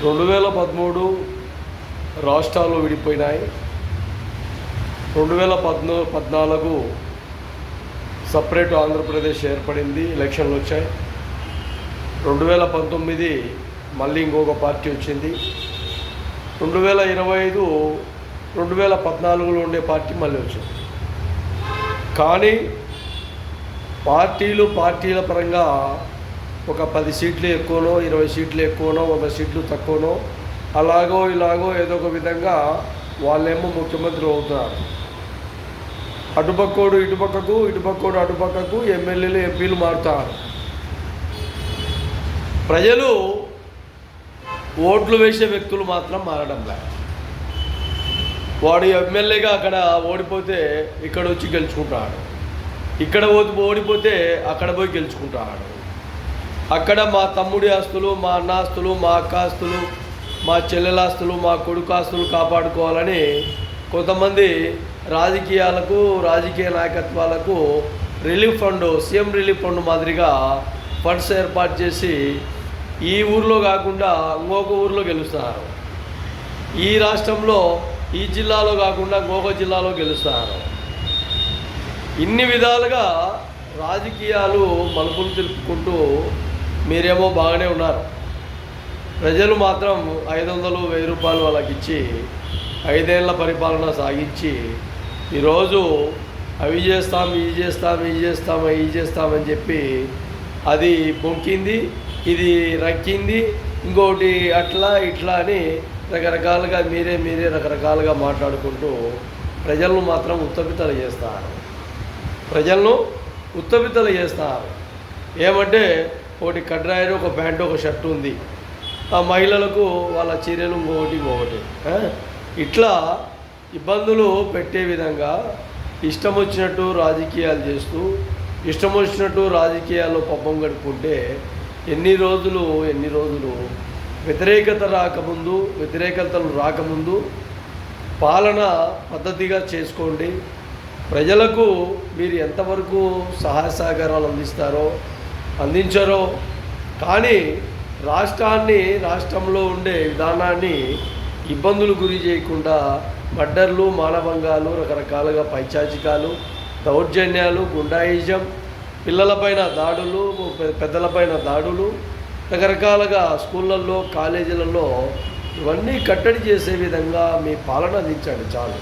2013 రాష్ట్రాలు విడిపోయినాయి. 2014 సపరేట్ ఆంధ్రప్రదేశ్ ఏర్పడింది, ఎలక్షన్లు వచ్చాయి. 2019 మళ్ళీ ఇంకొక పార్టీ వచ్చింది. 2025 2014లో ఉండే పార్టీ మళ్ళీ వచ్చింది. కానీ పార్టీల పరంగా ఒక 10 సీట్లు ఎక్కువనో 20 సీట్లు ఎక్కువనో 100 సీట్లు తక్కువనో అలాగో ఇలాగో ఏదో ఒక విధంగా వాళ్ళేమో ముఖ్యమంత్రి అవుతున్నారు. అటుపక్కోడు ఇటుపక్కకు, ఇటుపక్కోడు అటుపక్కకు ఎమ్మెల్యేలు ఎంపీలు మారుతారు. ప్రజలు ఓట్లు వేసే వ్యక్తులు మాత్రం మారడం లేదు. వాడు ఎమ్మెల్యేగా అక్కడ ఓడిపోతే ఇక్కడ వచ్చి గెలుచుకుంటాడు, ఇక్కడ ఓడిపోతే అక్కడ పోయి గెలుచుకుంటాడు. అక్కడ మా తమ్ముడి ఆస్తులు, మా అన్న ఆస్తులు, మా అక్క ఆస్తులు, మా చెల్లెల ఆస్తులు, మా కొడుకు ఆస్తులు కాపాడుకోవాలని కొంతమంది రాజకీయ నాయకత్వాలకు relief fund, CM relief fund మాదిరిగా ఫండ్స్ ఏర్పాటు చేసి ఈ ఊర్లో కాకుండా ఇంకొక ఊర్లో గెలుస్తున్నారు. ఈ రాష్ట్రంలో ఈ జిల్లాలో కాకుండా ఇంకొక జిల్లాలో గెలుస్తున్నారు. ఇన్ని విధాలుగా రాజకీయాలు మలుపులు తెలుపుకుంటూ మీరేమో బాగానే ఉన్నారు. ప్రజలు మాత్రం 500 1000 రూపాయలు వాళ్ళకి ఇచ్చి 5 ఏళ్ల పరిపాలన సాగించి ఈరోజు అవి చేస్తాం, ఇవి చేస్తామని చెప్పి అది బొంకింది, ఇది రక్కింది, ఇంకోటి అట్లా ఇట్లా అని రకరకాలుగా మీరే రకరకాలుగా మాట్లాడుకుంటూ ప్రజలను మాత్రం ఉత్తపితలు చేస్తారు. ఏమంటే ఒకటి కడ్రాయరు, ఒక ప్యాంటు, ఒక షర్టు ఉంది. ఆ మహిళలకు వాళ్ళ చీరలు ఇంకొకటి ఇట్లా ఇబ్బందులు పెట్టే విధంగా ఇష్టం వచ్చినట్టు రాజకీయాలు చేస్తూ ఇష్టం వచ్చినట్టు రాజకీయాల్లో పబ్బం గడుపుకుంటే ఎన్ని రోజులు వ్యతిరేకతలు రాకముందు పాలన పద్ధతిగా చేసుకోండి. ప్రజలకు మీరు ఎంతవరకు సహాయ సహకారాలు అందించారో కానీ రాష్ట్రంలో ఉండే విధానాన్ని ఇబ్బందులు గురి చేయకుండా మర్డర్లు, మానభంగాలు, రకరకాలుగా పైచాచికాలు, దౌర్జన్యాలు, గుండాయిజం, పిల్లలపైన దాడులు, పెద్దలపైన దాడులు, రకరకాలుగా స్కూళ్ళల్లో కాలేజీలలో ఇవన్నీ కట్టడి చేసే విధంగా మీ పాలన అందించండి చాలు.